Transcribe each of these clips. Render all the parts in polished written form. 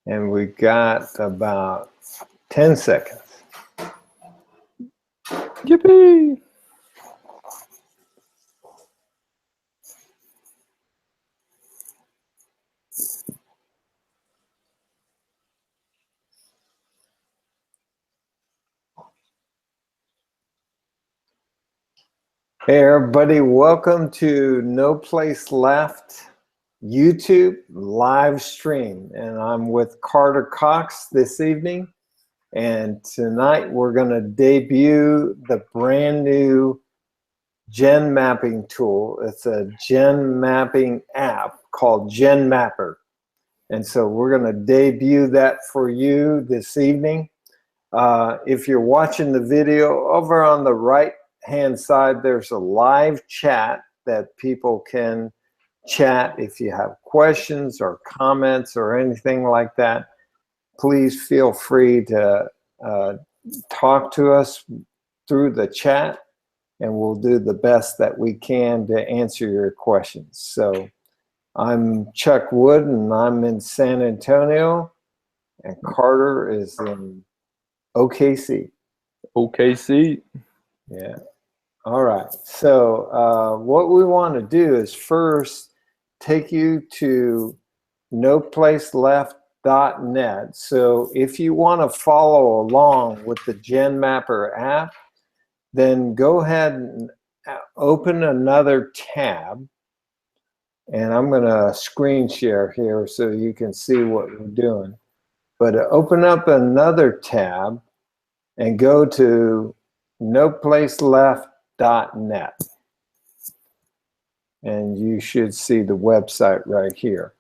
And we got about 10 seconds. Yippee! Hey everybody, welcome to No Place Left YouTube live stream. And I'm with Carter Cox this evening. And tonight we're going to debut the brand new gen mapping tool. It's a gen mapping app called GenMapper. And so we're going to debut that for you this evening. If you're watching the video, over on the right hand side there's a live chat that people can chat. If you have questions or comments or anything like that, please feel free to talk to us through the chat, and we'll do the best that we can to answer your questions. So I'm Chuck Wood, and I'm in San Antonio, and Carter is in OKC. OKC. Yeah. All right. So what we want to do is first take you to noplaceleft.net. So if you want to follow along with the GenMapper app, then go ahead and open another tab. And I'm going to screen share here so you can see what we're doing. But open up another tab and go to noplaceleft.net. And you should see the website right here.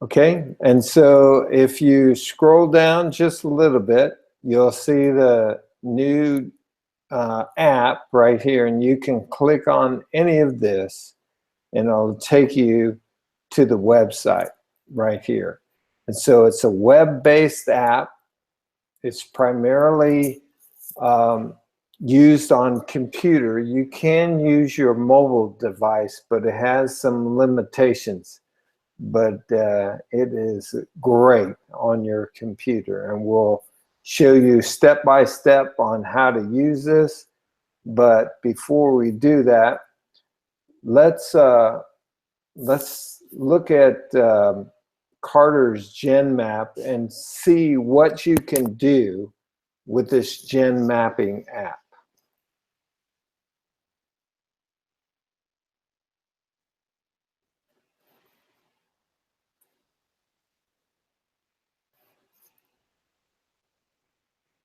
Okay, and so if you scroll down just a little bit, you'll see the new app right here, and you can click on any of this and it'll take you to the website right here. And so it's a web-based app. It's primarily used on computer. You can use your mobile device, but it has some limitations. But it is great on your computer, and we'll show you step by step on how to use this. But before we do that, let's look at Carter's GenMap and see what you can do with this Gen Mapping app.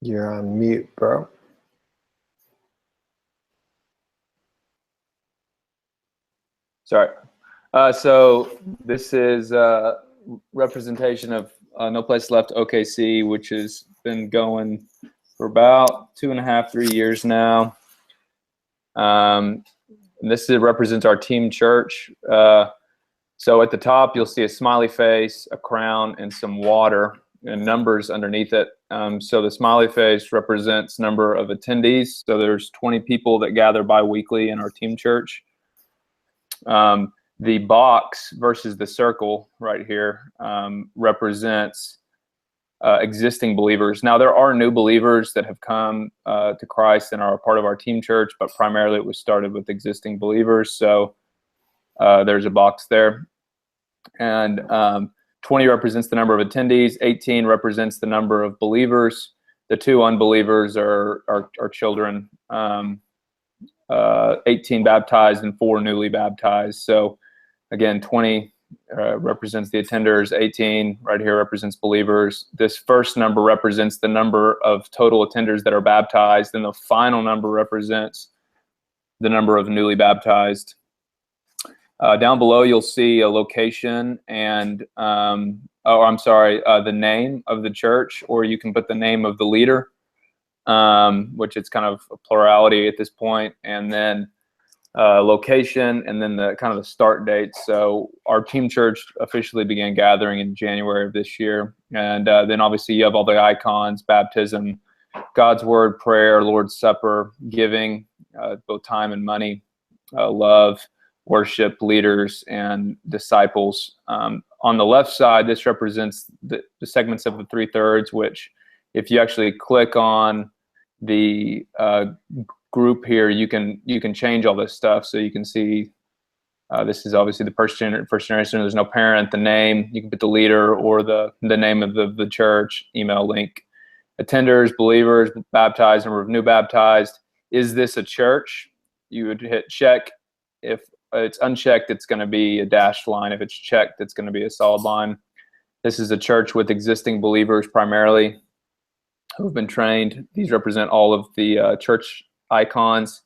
You're on mute, bro. Sorry. So this is a representation of No Place Left OKC, which has been going for about 2.5, 3 years now. And this represents our team church. So at the top, you'll see a smiley face, a crown, and some water, and numbers underneath it. So the smiley face represents number of attendees. So there's 20 people that gather bi-weekly in our team church. The box versus the circle right here represents existing believers. Now, there are new believers that have come to Christ and are a part of our team church, but primarily it was started with existing believers. So there's a box there. And 20 represents the number of attendees. 18 represents the number of believers. The 2 unbelievers are children. 18 baptized and 4 newly baptized. So again, 20 represents the attenders. 18 right here represents believers. This first number represents the number of total attenders that are baptized, and the final number represents the number of newly baptized. Down below, you'll see a location and, the name of the church, or you can put the name of the leader, which it's kind of a plurality at this point, and then location, and then the kind of the start date. So our team church officially began gathering in January of this year. And then obviously you have all the icons: baptism, God's word, prayer, Lord's Supper, giving, both time and money, love, worship leaders and disciples. On the left side, this represents the segments of the 3/3, which if you actually click on the group here, you can change all this stuff. So you can see this is obviously the first generation. There's no parent, the name. You can put the leader or the name of the church, email link. Attenders, believers, baptized, number of new baptized. Is this a church? You would hit check. If it's unchecked, it's going to be a dashed line. If it's checked, it's going to be a solid line. This is a church with existing believers primarily who have been trained. These represent all of the church icons.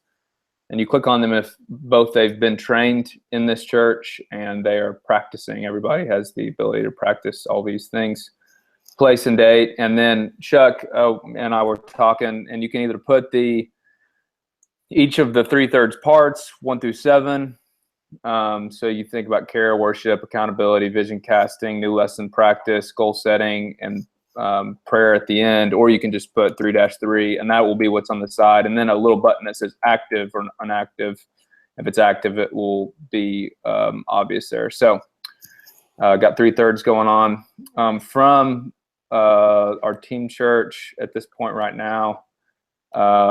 And you click on them if both they've been trained in this church and they are practicing. Everybody has the ability to practice all these things. Place and date. And then Chuck and I were talking, and you can either put each of the 3/3 parts, 1 through 7. So you think about care, worship, accountability, vision casting, new lesson practice, goal setting, and prayer at the end, or you can just put 3-3, and that will be what's on the side, and then a little button that says active or inactive. If it's active, it will be obvious there. So got 3/3 going on from our team church at this point right now.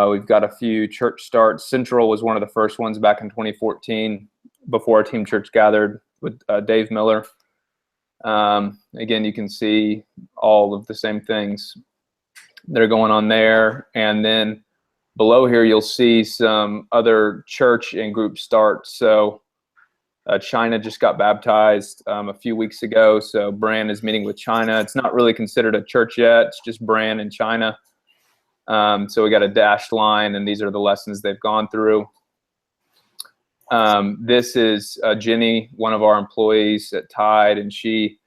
We've got a few church starts. Central was one of the first ones back in 2014 before our team church gathered with Dave Miller. Again, you can see all of the same things that are going on there. And then below here, you'll see some other church and group starts. So China just got baptized a few weeks ago. So Bran is meeting with China. It's not really considered a church yet. It's just Bran in China. So we got a dashed line, and these are the lessons they've gone through. This is Jenny, one of our employees at Tide, and she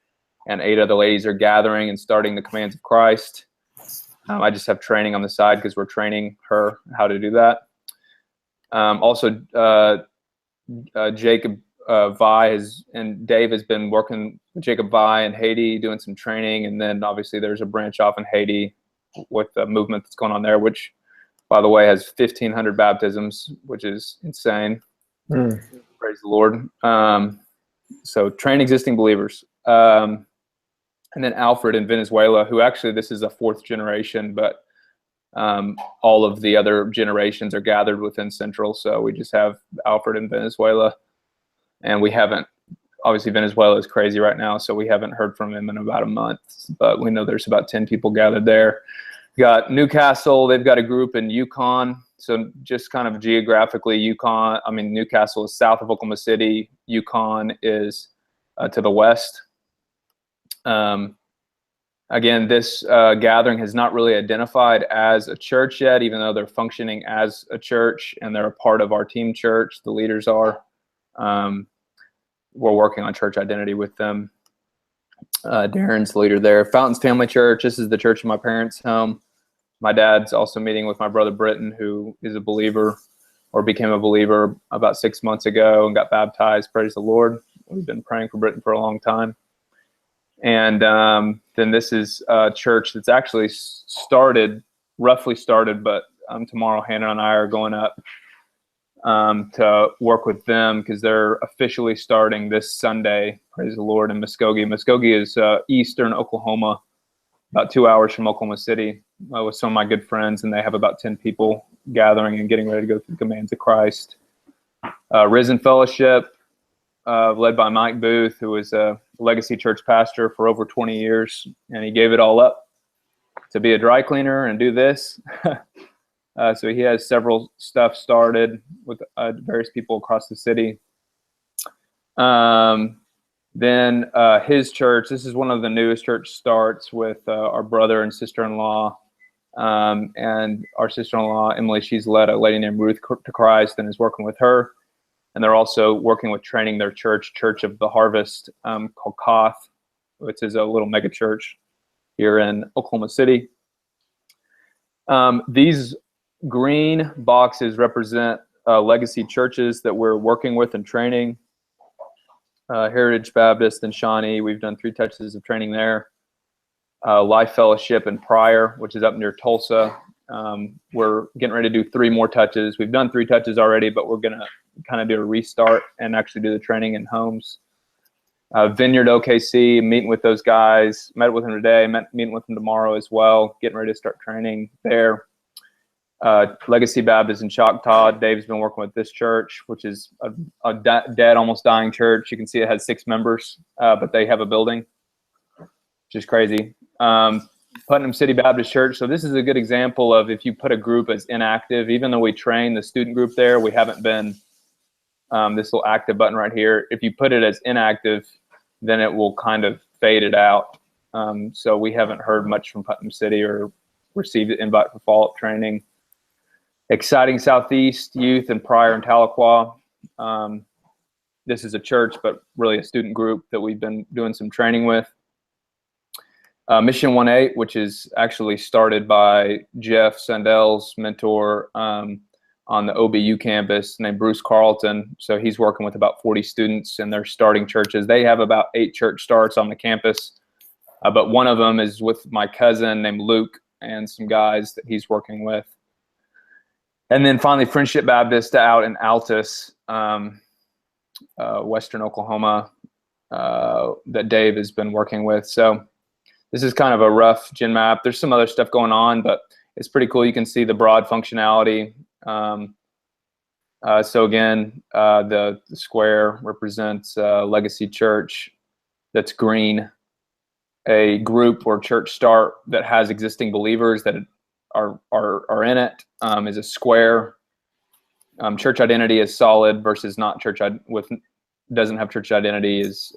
and 8 other ladies are gathering and starting the commands of Christ. I just have training on the side because we're training her how to do that. Also, Jacob Vi and Dave has been working with Jacob Vi in Haiti, doing some training, and then obviously there's a branch off in Haiti with the movement that's going on there, which, by the way, has 1,500 baptisms, which is insane. Praise the Lord. So train existing believers. And then Alfred in Venezuela, who actually, this is a 4th generation, but all of the other generations are gathered within Central. So we just have Alfred in Venezuela, and we haven't, obviously Venezuela is crazy right now, so we haven't heard from him in about a month, but we know there's about 10 people gathered there. We got Newcastle, they've got a group in Yukon. So just kind of geographically, Newcastle is south of Oklahoma City. Yukon is to the west. Again, this gathering has not really identified as a church yet, even though they're functioning as a church and they're a part of our team church. The leaders are. We're working on church identity with them. Darren's the leader there. Fountains Family Church. This is the church in my parents' home. My dad's also meeting with my brother Britton, who is a believer or became a believer about 6 months ago and got baptized. Praise the Lord. We've been praying for Britton for a long time. And then this is a church that's actually roughly started, but tomorrow Hannah and I are going up to work with them because they're officially starting this Sunday. Praise the Lord, in Muskogee. Muskogee is eastern Oklahoma, about 2 hours from Oklahoma City, with some of my good friends, and they have about 10 people gathering and getting ready to go through the commands of Christ. Risen Fellowship, led by Mike Booth, who was a Legacy Church pastor for over 20 years, and he gave it all up to be a dry cleaner and do this. So he has several stuff started with various people across the city. Then his church, this is one of the newest church starts with our brother and sister-in-law. And our sister-in-law, Emily, she's led a lady named Ruth to Christ and is working with her. And they're also working with training their church, Church of the Harvest, called Koth, which is a little mega church here in Oklahoma City. These green boxes represent legacy churches that we're working with and training. Heritage Baptist and Shawnee, we've done 3 touches of training there. Life Fellowship in Pryor, which is up near Tulsa. We're getting ready to do 3 more touches. We've done 3 touches already, but we're going to kind of do a restart and actually do the training in homes. Vineyard OKC, meeting with those guys, met with them today, meeting with them tomorrow as well, getting ready to start training there. Legacy Baptist in Choctaw, Dave's been working with this church, which is a dead, almost dying church. You can see it has 6 members, but they have a building, which is crazy. Putnam City Baptist Church. So this is a good example of if you put a group as inactive, even though we train the student group there, we haven't been, this little active button right here. If you put it as inactive, then it will kind of fade it out. So we haven't heard much from Putnam City or received an invite for follow-up training. Exciting Southeast Youth in Pryor and Tahlequah. This is a church, but really a student group that we've been doing some training with. Mission 1-8, which is actually started by Jeff Sandel's mentor on the OBU campus, named Bruce Carlton. So he's working with about 40 students, and they're starting churches. They have about 8 church starts on the campus, but one of them is with my cousin named Luke and some guys that he's working with. And then finally, Friendship Baptist out in Altus, Western Oklahoma, that Dave has been working with. So this is kind of a rough gen map. There's some other stuff going on, but it's pretty cool. You can see the broad functionality. So again, the square represents Legacy Church. That's green. A group or church start that has existing believers that are in it is a square. Church identity is solid versus not church doesn't have church identity is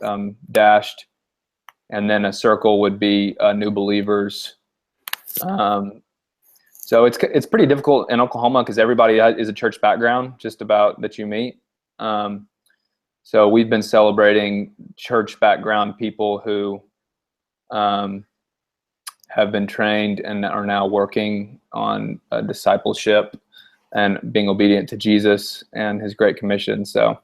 dashed. And then a circle would be new believers. So it's pretty difficult in Oklahoma because everybody is a church background, just about, that you meet. So we've been celebrating church background people who have been trained and are now working on discipleship and being obedient to Jesus and his Great Commission. So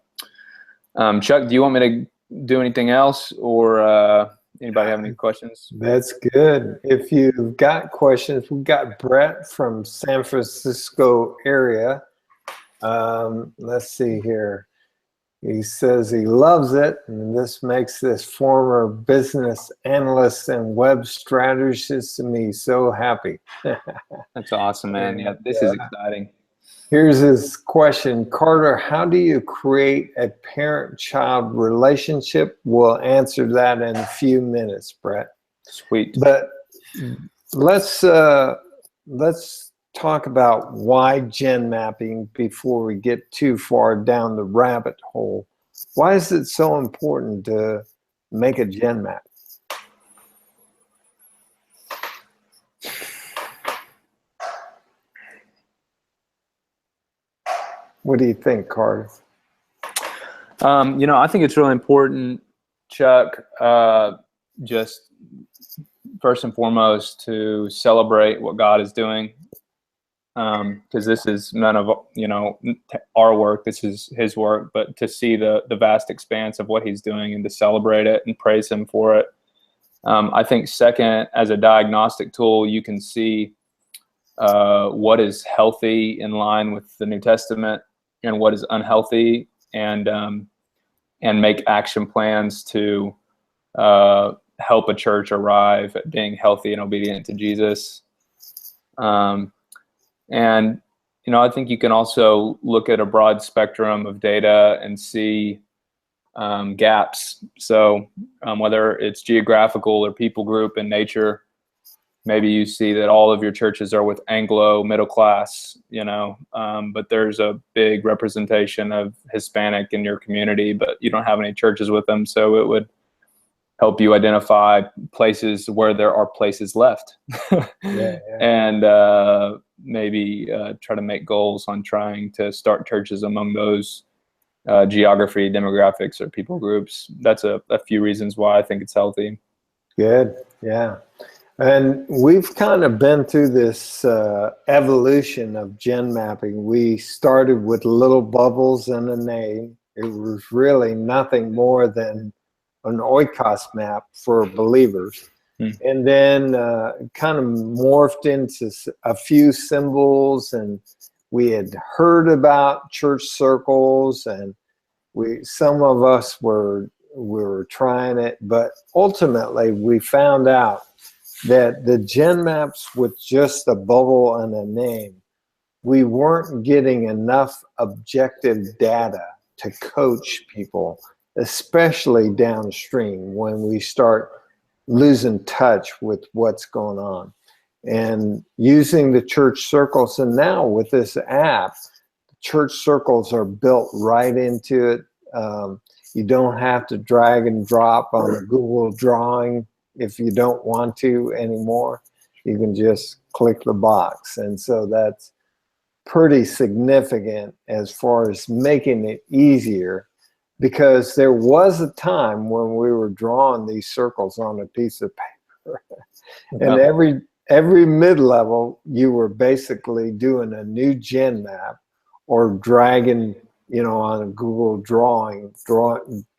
Chuck, do you want me to do anything else, or anybody have any questions? That's good. If you've got questions, we've got Brett from San Francisco area. Let's see here. He says he loves it, and this makes this former business analyst and web strategist to me so happy. That's awesome, man. Yeah, this is exciting. Here's his question. Carter, how do you create a parent-child relationship? We'll answer that in a few minutes, Brett. Sweet. But let's talk about why gen mapping before we get too far down the rabbit hole. Why is it so important to make a gen map? What do you think, Carter? I think it's really important, Chuck, just first and foremost to celebrate what God is doing. Because this is none of our work, this is his work, but to see the vast expanse of what he's doing and to celebrate it and praise him for it. I think second, as a diagnostic tool, you can see what is healthy in line with the New Testament and what is unhealthy, and make action plans to help a church arrive at being healthy and obedient to Jesus. And, I think you can also look at a broad spectrum of data and see gaps. So whether it's geographical or people group in nature, maybe you see that all of your churches are with Anglo middle class, but there's a big representation of Hispanic in your community, but you don't have any churches with them. So it would help you identify places where there are places left. And maybe try to make goals on trying to start churches among those geography, demographics, or people groups. That's a few reasons why I think it's healthy. Good, yeah. And we've kind of been through this evolution of gen mapping. We started with little bubbles and a name. It was really nothing more than an oikos map for believers. And then kind of morphed into a few symbols and we had heard about church circles, and some of us were trying it, but ultimately we found out that the GenMaps with just a bubble and a name, we weren't getting enough objective data to coach people, especially downstream when we start losing touch with what's going on. And using the church circles, and now with this app, church circles are built right into it. You don't have to drag and drop on a Google drawing if you don't want to anymore. You can just click the box. And so that's pretty significant as far as making it easier, because there was a time when we were drawing these circles on a piece of paper. And every mid-level, you were basically doing a new GenMap or dragging, you know, on a Google drawing,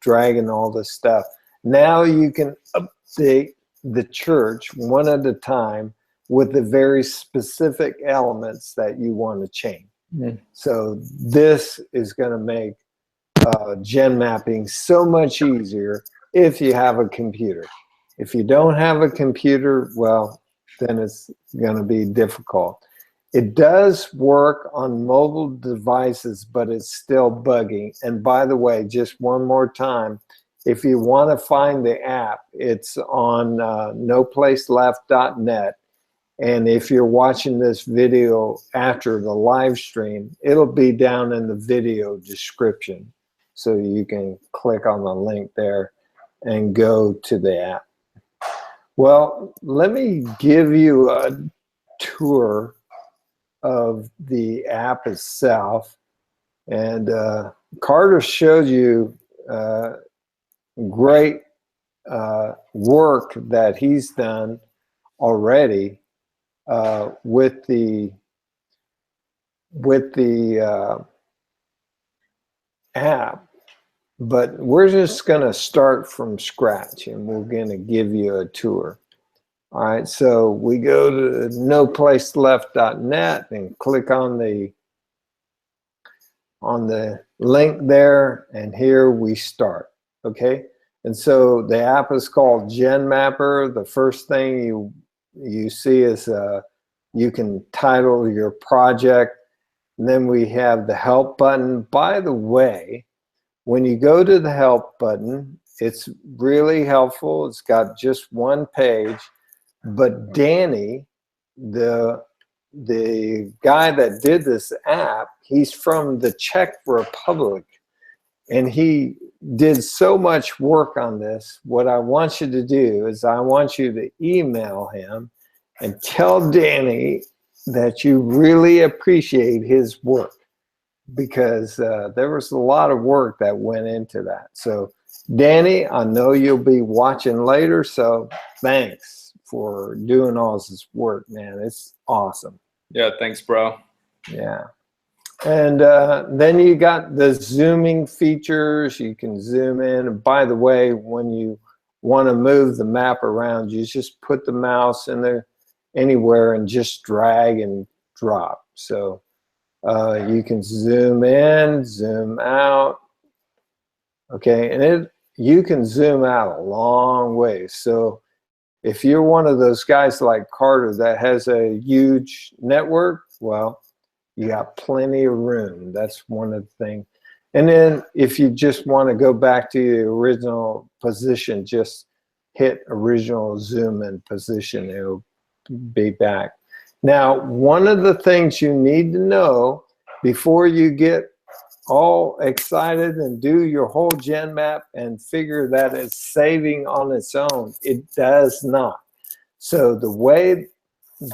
dragging all this stuff. Now you can update the church one at a time with the very specific elements that you want to change. Mm. So this is going to make gen mapping so much easier if you have a computer. If you don't have a computer, well, then it's going to be difficult. It does work on mobile devices, but it's still buggy. And by the way, just one more time, if you want to find the app, it's on noplaceleft.net. And if you're watching this video after the live stream, it'll be down in the video description. So you can click on the link there and go to the app. Well, let me give you a tour of the app itself. And Carter showed you great work that he's done already with the app, but we're just going to start from scratch, and we're going to give you a tour. All right, so we go to noplaceleft.net and click on the link there, and here we start. Okay, and so the app is called GenMapper. The first thing you see is you can title your project, and then we have the help button. By the way, when you go to the help button, it's really helpful. It's got just one page, but Danny, the guy that did this app, he's from the Czech Republic, and he did so much work on this. What I want you to do is I want you to email him and tell Danny that you really appreciate his work, because there was a lot of work that went into that. So Danny, I know you'll be watching later, so thanks for doing all this work, man. It's awesome. Yeah, thanks, bro. Yeah. And then you got the zooming features. You can zoom in. And by the way, when you want to move the map around, you just put the mouse in there anywhere and just drag and drop. So you can zoom in, zoom out. Okay, and you can zoom out a long way. So if you're one of those guys like Carter that has a huge network, well, you got plenty of room. That's one of the things. And then if you just want to go back to the original position, just hit original zoom in position. It'll be back. Now, one of the things you need to know before you get all excited and do your whole GenMap and figure that it's saving on its own, it does not. So the way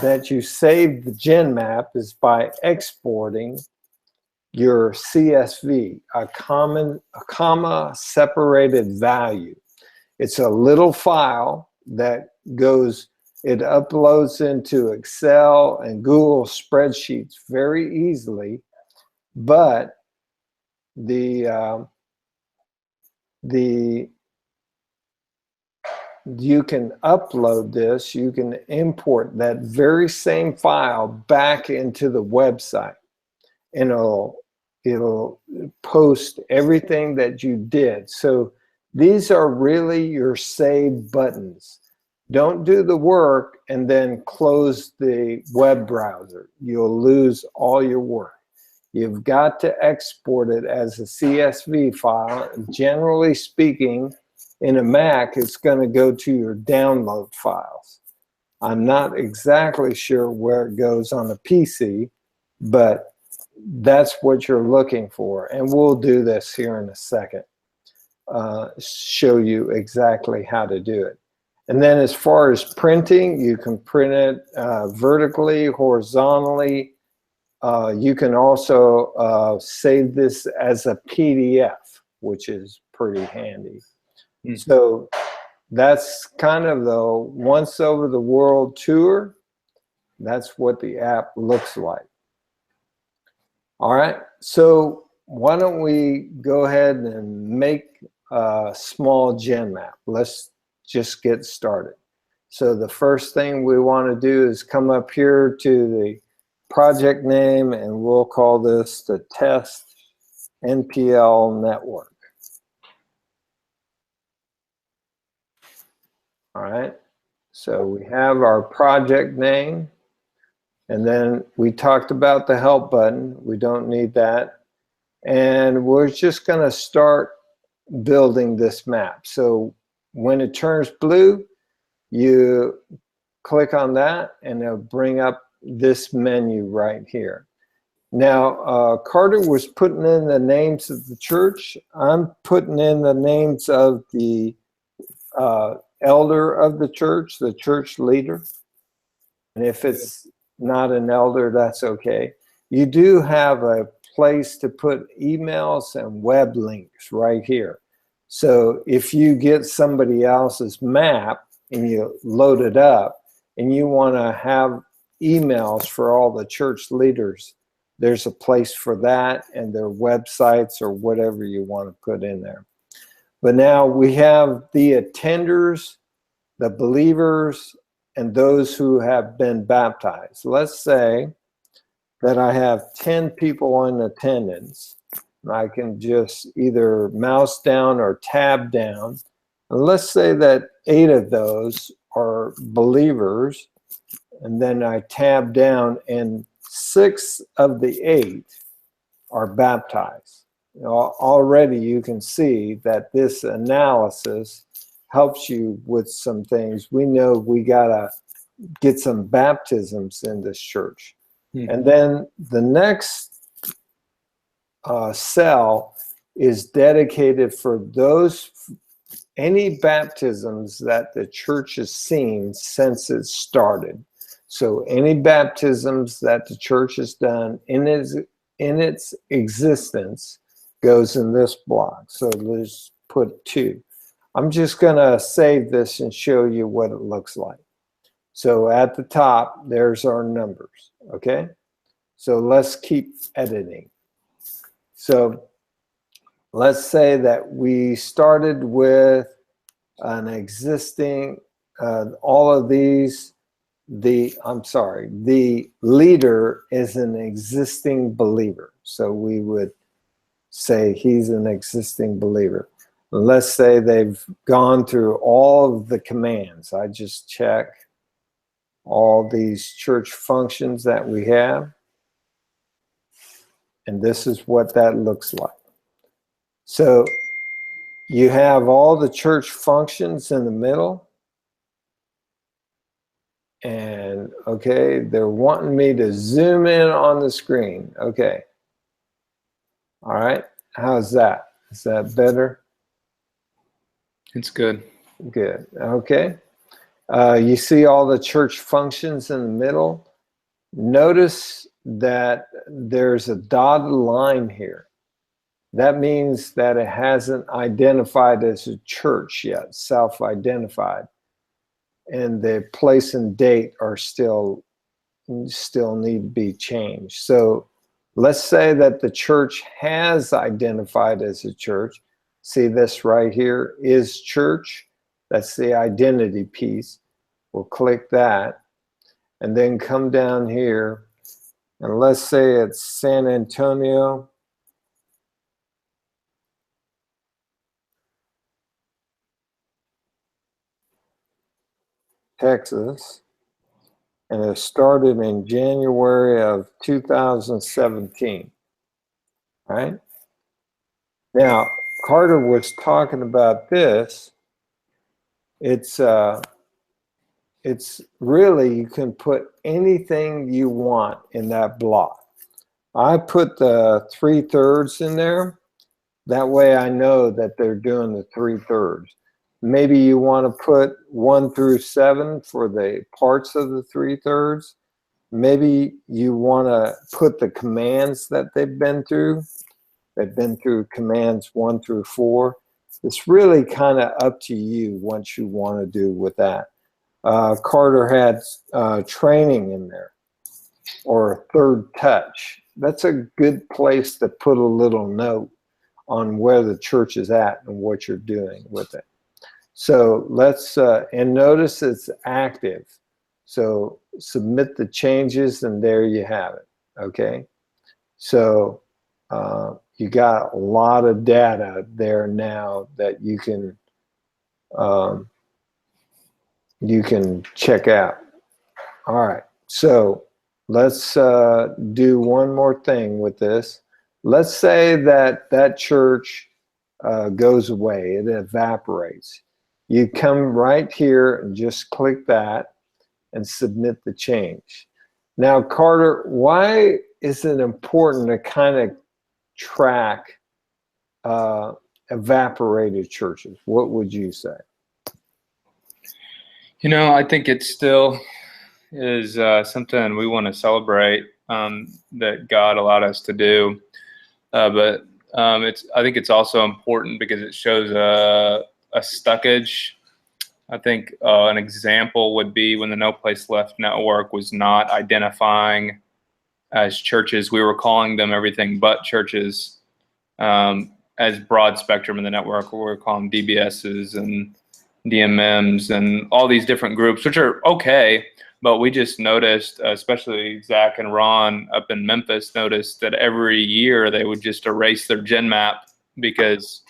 that you save the GenMap is by exporting your CSV, a comma separated value. It's a little file that goes, it uploads into Excel and Google spreadsheets very easily, but you can upload this, you can import that very same file back into the website. and it'll post everything that you did. So these are really your save buttons. Don't do the work and then close the web browser. You'll lose all your work. You've got to export it as a CSV file. Generally speaking, in a Mac, it's going to go to your download files. I'm not exactly sure where it goes on a PC, but that's what you're looking for. And we'll do this here in a second, show you exactly how to do it. And then as far as printing, you can print it vertically, horizontally. You can also save this as a PDF, which is pretty handy. So that's kind of the once over the world tour. That's what the app looks like. All right, so why don't we go ahead and make a small GenMap. Let's just get started. So the first thing we want to do is come up here to the project name, and we'll call this the test NPL network. All right, so we have our project name, and then we talked about the help button. We don't need that. And we're just going to start building this map. So when it turns blue, you click on that and it'll bring up this menu right here. Now, Carter was putting in the names of the church. I'm putting in the names of the elder of the church leader. And if it's not an elder, that's okay. You do have a place to put emails and web links right here. So if you get somebody else's map and you load it up and you want to have emails for all the church leaders, there's a place for that, and their websites or whatever you want to put in there. But now we have the attenders, the believers, and those who have been baptized. Let's say that I have 10 people in attendance. I can just either mouse down or tab down. And let's say that 8 of those are believers, and then I tab down and 6 of the 8 are baptized. You know, already you can see that this analysis helps you with some things. We know we gotta get some baptisms in this church. And then the next cell is dedicated for those, any baptisms that the church has seen since it started. So any baptisms that the church has done in its existence goes in this block. So let's put 2. I'm just gonna save this and show you what it looks like. So at the top, there's our numbers, okay? So let's keep editing. So let's say that we started with an existing, all of these, the leader is an existing believer. So we would say he's an existing believer. Let's say they've gone through all of the commands. I just check all these church functions that we have. And this is what that looks like. So you have all the church functions in the middle. And okay, they're wanting me to zoom in on the screen. Okay. All right. How's that? Is that better? It's good. Good. Okay. You see all the church functions in the middle. Notice that there's a dotted line here. That means that it hasn't identified as a church yet, self-identified. And the place and date are still need to be changed. So let's say that the church has identified as a church. See this right here is church. That's the identity piece. We'll click that and then come down here And let's say it's San Antonio. Texas. And it started in January of 2017, right? Now, Carter was talking about this. It's really, you can put anything you want in that block. I put the 3/3 in there. That way I know that they're doing the 3/3. Maybe you want to put 1 through 7 for the parts of the 3/3. Maybe you want to put the commands that they've been through. They've been through commands 1 through 4. It's really kind of up to you what you want to do with that. Carter had training in there, or third touch. That's a good place to put a little note on where the church is at and what you're doing with it. So let's, and notice it's active. So submit the changes and there you have it, okay? So you got a lot of data there now that you can check out. All right, so let's do one more thing with this. Let's say that that church goes away, it evaporates. You come right here and just click that and submit the change. Now, Carter, why is it important to kind of track evaporated churches? What would you say? You know, I think it still is something we want to celebrate that God allowed us to do. But I think it's also important because it shows a stuckage. I think an example would be when the No Place Left network was not identifying as churches. We were calling them everything but churches as broad spectrum in the network. We were calling DBSs and DMMs and all these different groups, which are okay. But we just noticed, especially Zach and Ron up in Memphis, noticed that every year they would just erase their GenMap because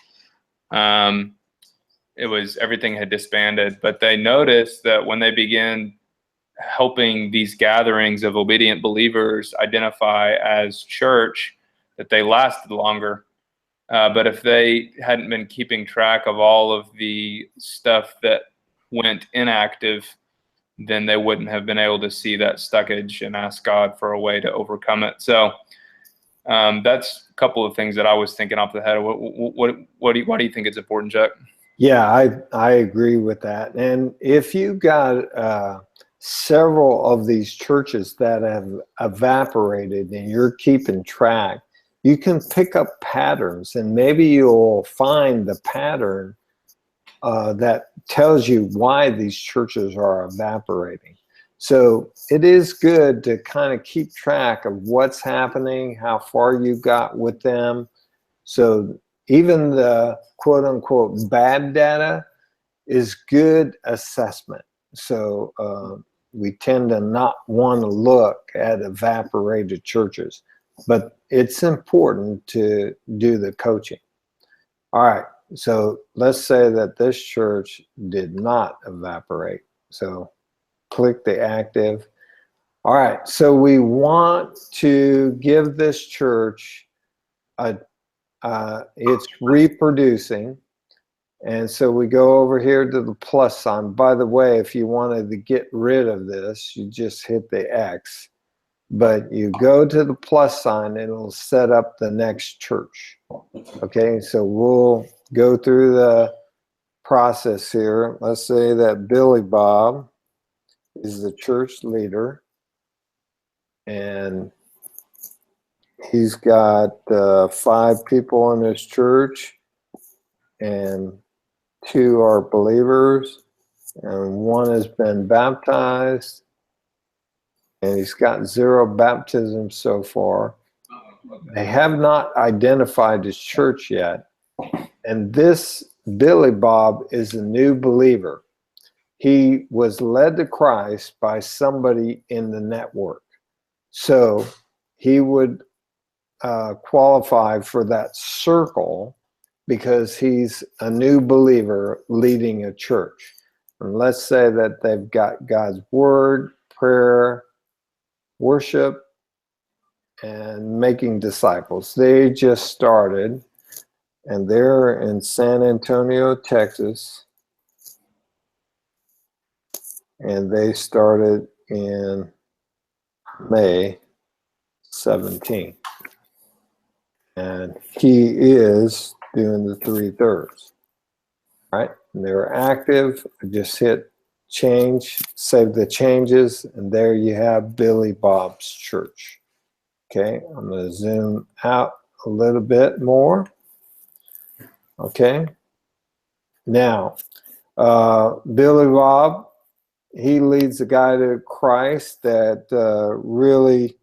it was everything had disbanded. But they noticed that when they began helping these gatherings of obedient believers identify as church, that they lasted longer. But if they hadn't been keeping track of all of the stuff that went inactive, then they wouldn't have been able to see that stuckage and ask God for a way to overcome it. So that's a couple of things that I was thinking off the head. Why do you think it's important, Chuck? Yeah, I agree with that. And if you got several of these churches that have evaporated and you're keeping track, you can pick up patterns, and maybe you'll find the pattern that tells you why these churches are evaporating. So it is good to kind of keep track of what's happening, how far you got with them. So even the quote unquote bad data is good assessment. So we tend to not want to look at evaporated churches, but it's important to do the coaching. All right. So let's say that this church did not evaporate. So click the active. All right. So we want to give this church it's reproducing. And so we go over here to the plus sign. By the way, if you wanted to get rid of this, you just hit the X. But you go to the plus sign and it'll set up the next church. Okay, so we'll go through the process here. Let's say that Billy Bob is the church leader, and he's got 5 people in his church, and 2 are believers, and 1 has been baptized, and he's got 0 baptisms so far. They have not identified his church yet. And this Billy Bob is a new believer. He was led to Christ by somebody in the network. So he would qualify for that circle because he's a new believer leading a church. And let's say that they've got God's word, prayer, worship, and making disciples. They just started, and they're in San Antonio, Texas. And they started in May 17. And he is doing the 3/3. Right? And they were active. Just hit change, save the changes, and there you have Billy Bob's church. Okay, I'm going to zoom out a little bit more. Okay, now Billy Bob, he leads a guy to Christ that really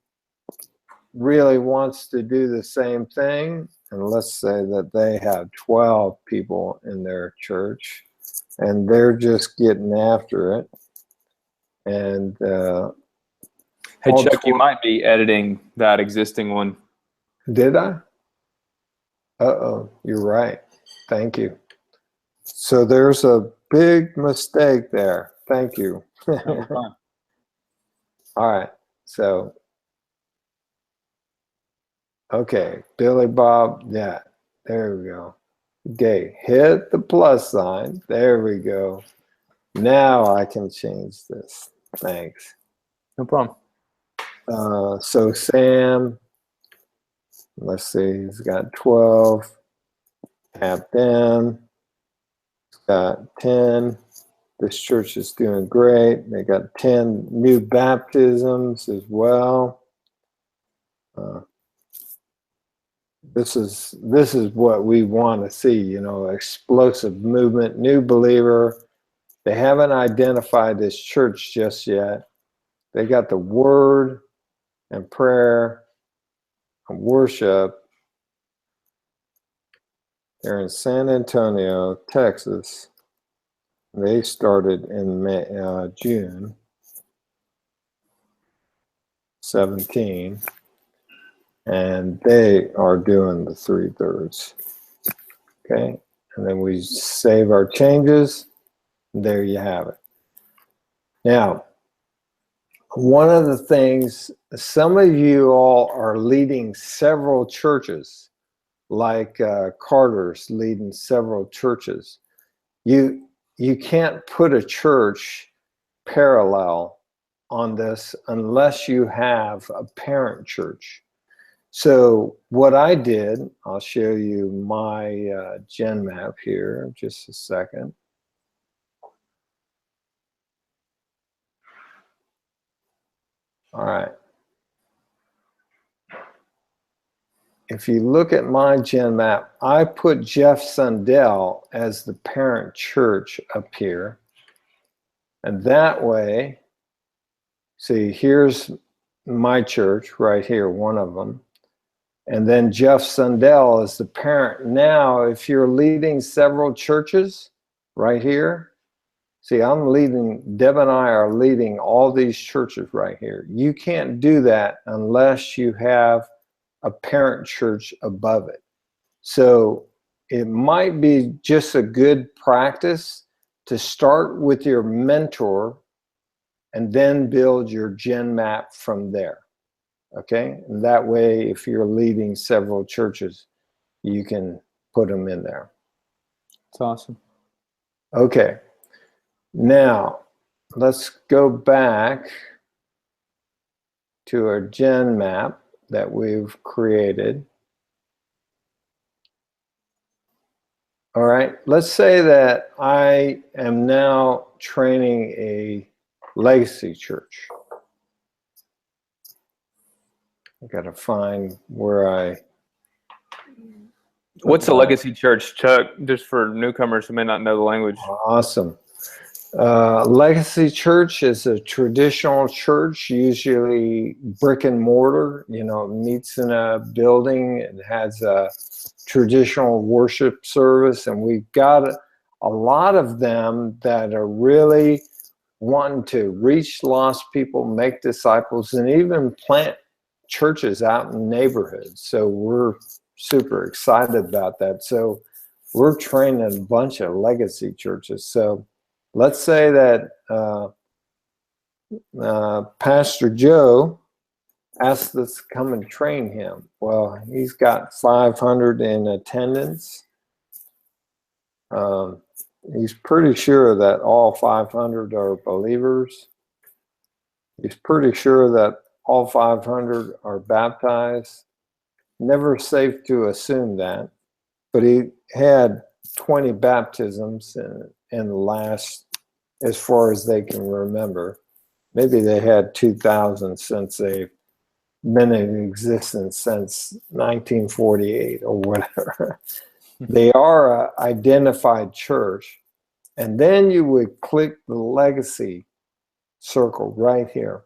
wants to do the same thing. And let's say that they have 12 people in their church, and they're just getting after it. And hey, Chuck, you might be editing that existing one. Did I? Uh-oh, you're right. Thank you. So there's a big mistake there. Thank you. All right. So, okay, Billy Bob, yeah, there we go. Okay, hit the plus sign. There we go. Now I can change this. Thanks. No problem. So Sam, let's see, he's got 12. Tap in. He's got 10. This church is doing great. They got 10 new baptisms as well. This is what we want to see, you know, explosive movement, new believer. They haven't identified this church just yet. They got the word and prayer and worship. They're in San Antonio, Texas. They started in June 17. And they are doing the 3/3. Okay, and then we save our changes. And there you have it. Now, one of the things, some of you all are leading several churches, like Carter's leading several churches. You can't put a church parallel on this unless you have a parent church. So what I did, I'll show you my GenMap here, just a second. All right. If you look at my GenMap, I put Jeff Sundell as the parent church up here. And that way, see, here's my church right here, one of them. And then Jeff Sundell is the parent. Now, if you're leading several churches right here, see, I'm leading, Deb and I are leading all these churches right here. You can't do that unless you have a parent church above it. So it might be just a good practice to start with your mentor and then build your GenMap from there. Okay, and that way, if you're leading several churches, you can put them in there. That's awesome. Okay, now let's go back to our GenMap that we've created. All right, let's say that I am now training a legacy church. I got to find where I... What's a legacy church, Chuck, just for newcomers who may not know the language? Awesome. Legacy church is a traditional church, usually brick and mortar, you know, meets in a building and has a traditional worship service. And we've got a lot of them that are really wanting to reach lost people, make disciples, and even plant churches out in neighborhoods. So we're super excited about that. So we're training a bunch of legacy churches. So let's say that Pastor Joe asked us to come and train him. Well, he's got 500 in attendance. He's pretty sure that all 500 are believers. He's pretty sure that all 500 are baptized. Never safe to assume that, but he had 20 baptisms in the last, as far as they can remember. Maybe they had 2,000 since they've been in existence since 1948 or whatever. They are an identified church. And then you would click the legacy circle right here.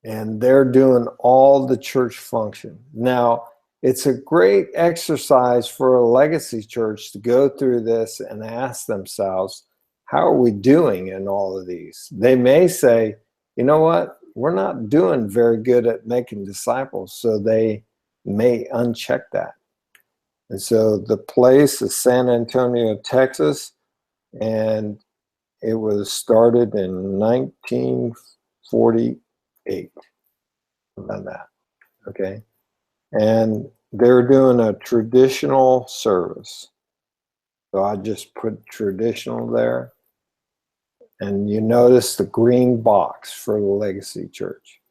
And they're doing all the church function. Now, it's a great exercise for a legacy church to go through this and ask themselves, how are we doing in all of these? They may say, you know what? We're not doing very good at making disciples, so they may uncheck that. And so the place is San Antonio, Texas, and it was started in 1948. About that, okay? And they're doing a traditional service. So I just put traditional there. And you notice the green box for the legacy church.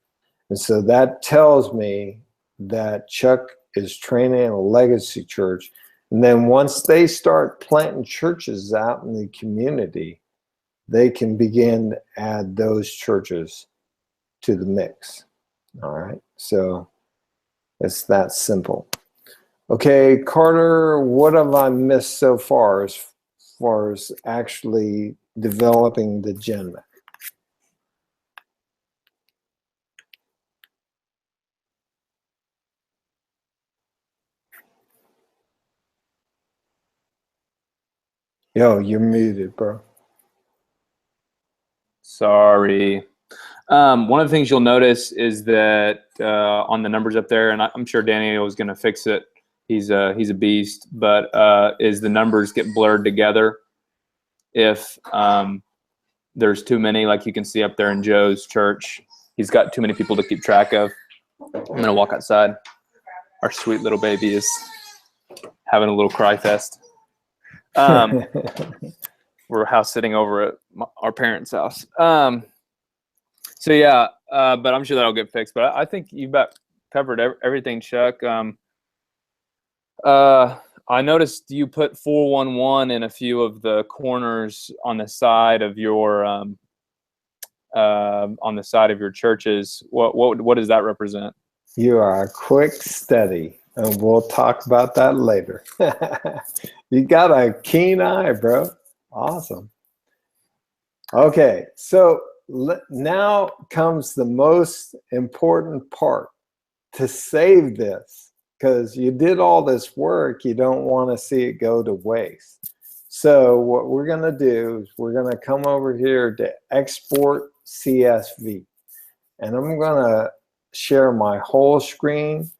And so that tells me that Chuck is training a legacy church. And then once they start planting churches out in the community, they can begin to add those churches to the mix. All right, so it's that simple. Okay, Carter, what have I missed so far as actually developing the GenMapper? Yo, you're muted, bro. Sorry. One of the things you'll notice is that on the numbers up there, and I'm sure Daniel is going to fix it. He's a beast, but is the numbers get blurred together if there's too many, like you can see up there in Joe's church. He's got too many people to keep track of. I'm going to walk outside. Our sweet little baby is having a little cry fest. We're house sitting over at our parents' house. So yeah, but I'm sure that'll get fixed. But I think you've about covered everything, Chuck. I noticed you put 411 in a few of the corners on the side of your churches. What does that represent? You are a quick study, and we'll talk about that later. You got a keen eye, bro. Awesome. Okay, so now comes the most important part, to save this, because you did all this work, you don't want to see it go to waste. So what we're going to do is we're going to come over here to export CSV, and I'm going to share my whole screen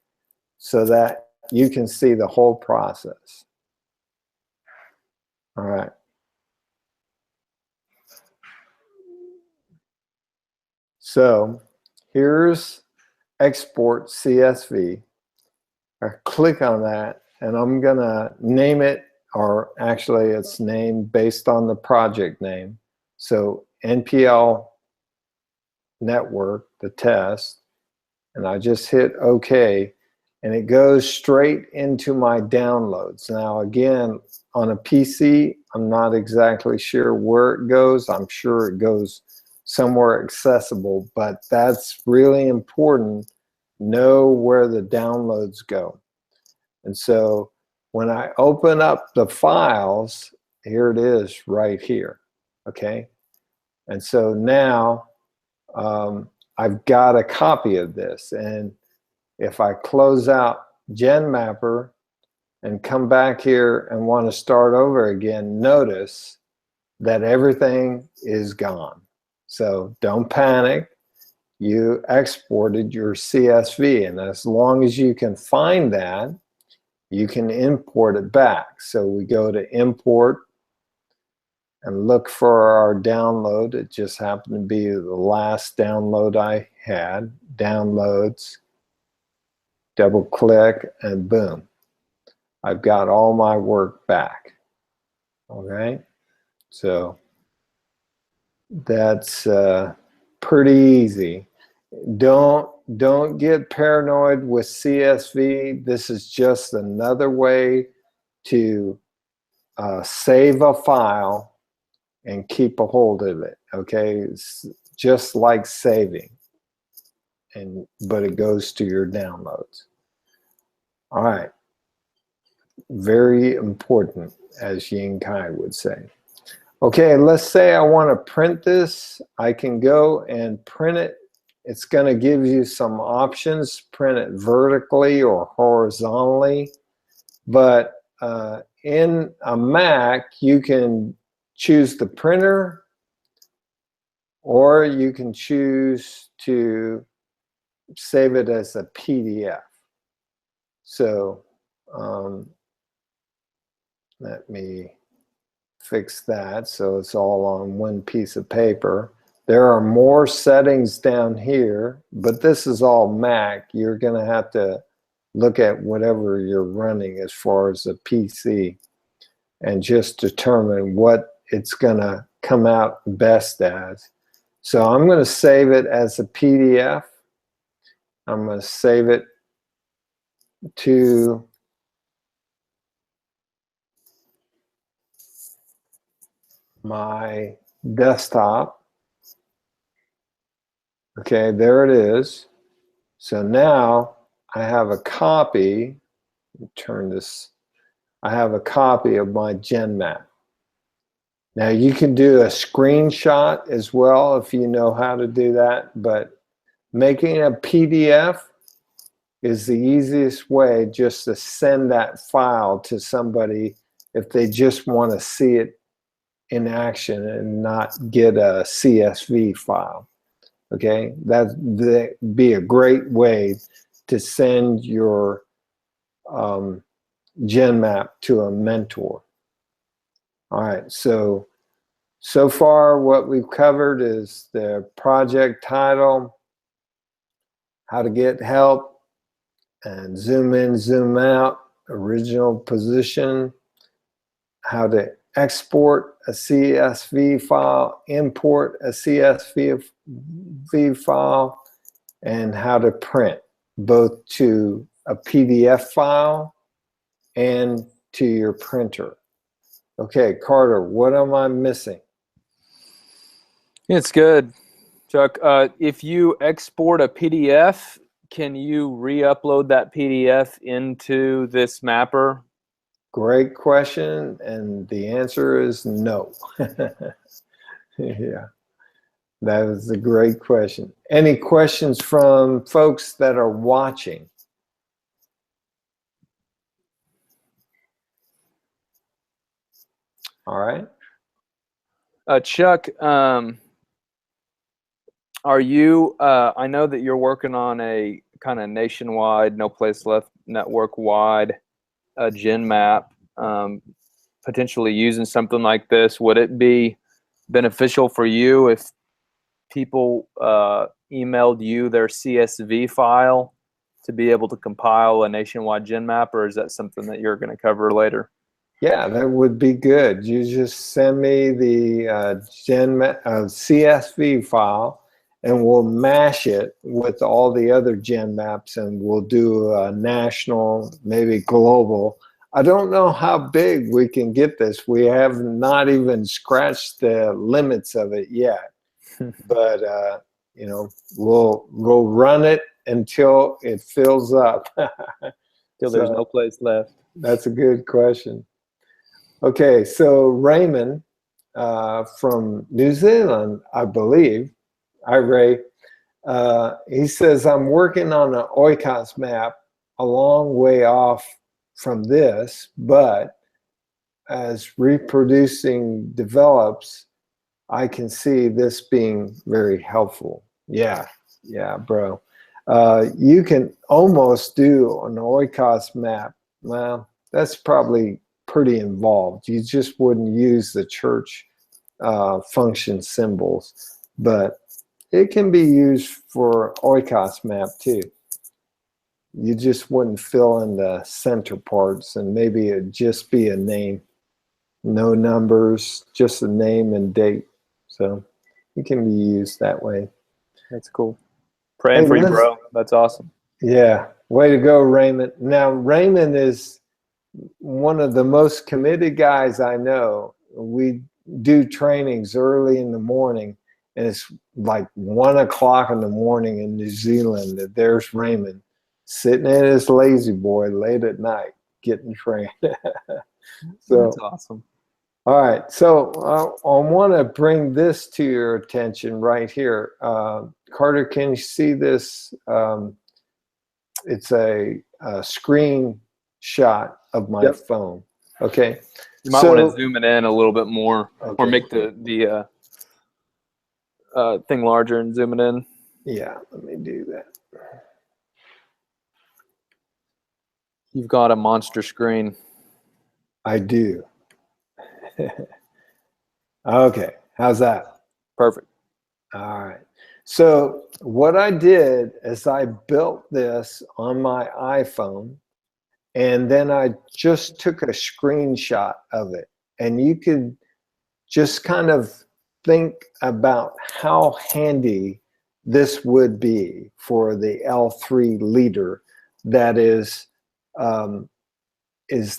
so that you can see the whole process. All right. So here's export CSV. I click on that, and I'm gonna name it, or actually it's named based on the project name. So NPL network, the test, and I just hit OK, and it goes straight into my downloads. Now again, on a PC, I'm not exactly sure where it goes. I'm sure it goes somewhere accessible, but that's really important. Know where the downloads go. And so when I open up the files, here it is right here, okay? And so now I've got a copy of this, and if I close out GenMapper and come back here and want to start over again, notice that everything is gone. So don't panic. you exported your CSV. And as long as you can find that, you can import it back. So we go to import and look for our download. It just happened to be the last download I had. Downloads, double click, and boom. I've got all my work back. Okay, so that's pretty easy. Don't get paranoid with CSV. This is just another way to save a file and keep a hold of it. Okay, it's just like saving, but it goes to your downloads. All right, very important, as Yin Kai would say. Okay, let's say I want to print this. I can go and print it. It's going to give you some options: print it vertically or horizontally. But in a Mac, you can choose the printer, or you can choose to save it as a PDF. So let me fix that so it's all on one piece of paper. There are more settings down here, but this is all Mac. You're going to have to look at whatever you're running as far as a PC and just determine what it's going to come out best as. So I'm going to save it as a PDF. I'm going to save it to my desktop. Okay, there it is. So now I have a copy. Let me turn this. I have a copy of my GenMap. Now you can do a screenshot as well if you know how to do that, but making a PDF is the easiest way just to send that file to somebody if they just want to see it in action and not get a CSV file. Okay, that'd be a great way to send your GenMap to a mentor. All right, so far what we've covered is the project title, how to get help, and zoom in, zoom out, original position, how to export a CSV file, import a CSV file, and how to print both to a PDF file and to your printer. Okay, Carter, what am I missing? It's good, Chuck. If you export a PDF, can you re-upload that PDF into this mapper? Great question, and the answer is no. Yeah, that is a great question. Any questions from folks that are watching? All right. Chuck, are you, I know that you're working on a kind of nationwide, no place left, network-wide GenMap, potentially using something like this. Would it be beneficial for you if people emailed you their CSV file to be able to compile a nationwide GenMap, or is that something that you're going to cover later? Yeah, that would be good. You just send me the CSV file, and we'll mash it with all the other GenMaps, and we'll do a national, maybe global. I don't know how big we can get this. We have not even scratched the limits of it yet, but you know, we'll run it until it fills up. Till there's no place left. That's a good question. Okay, so Raymond from New Zealand, I believe. Hi, Ray. He says, I'm working on an oikos map a long way off from this, but as reproducing develops, I can see this being very helpful. Yeah, Yeah, bro. You can almost do an oikos map. Well, that's probably pretty involved. You just wouldn't use the church function symbols, but it can be used for oikos map too. You just wouldn't fill in the center parts, and maybe it'd just be a name, no numbers, just a name and date. So it can be used that way. That's cool. Praying for you, bro. That's awesome. Yeah, way to go, Raymond. Now, Raymond is one of the most committed guys I know. We do trainings early in the morning, and it's like 1 o'clock in the morning in New Zealand. There's Raymond sitting in his lazy boy late at night getting trained. So that's awesome. All right, so I want to bring this to your attention right here. Carter, can you see this? It's a screenshot of my phone. Okay. You might want to zoom it in a little bit more, okay, or make the thing larger and zoom it in. Yeah, let me do that. You've got a monster screen. I do. Okay, how's that? Perfect. All right. So what I did is I built this on my iPhone, and then I just took a screenshot of it. And you could just kind of think about how handy this would be for the L3 leader that is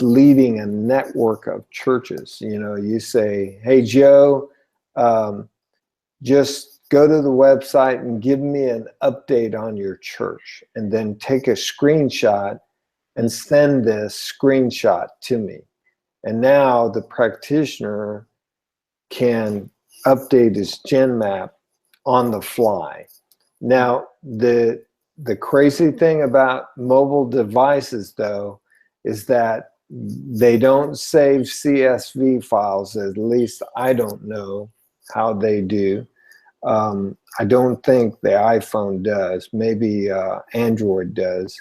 leading a network of churches. You know, you say, hey, Joe, just go to the website and give me an update on your church, and then take a screenshot and send this screenshot to me. And now the practitioner can update his GenMap on the fly. Now, the crazy thing about mobile devices, though, is that they don't save CSV files. At least I don't know how they do. I don't think the iPhone does. Maybe Android does.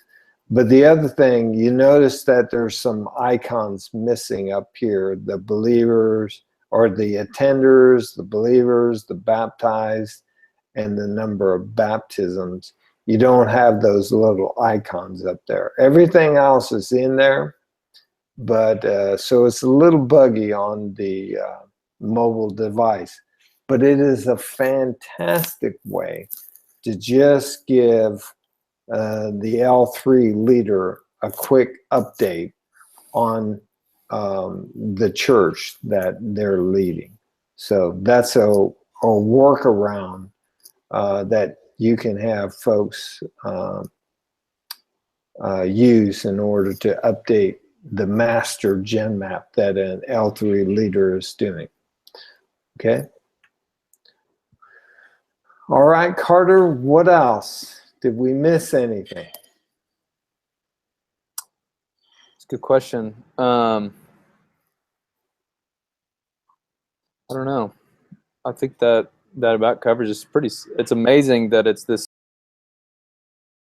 But the other thing, you notice that there's some icons missing up here. The believers, or the attenders, the believers, the baptized, and the number of baptisms. You don't have those little icons up there. Everything else is in there, but so it's a little buggy on the mobile device. But it is a fantastic way to just give the L3 leader a quick update on the church that they're leading. So that's a workaround that you can have folks use in order to update the master GenMap that an L3 leader is doing. Okay. All right, Carter, what else? Did we miss anything? It's a good question. I don't know. I think that about covers is pretty. It's amazing that it's this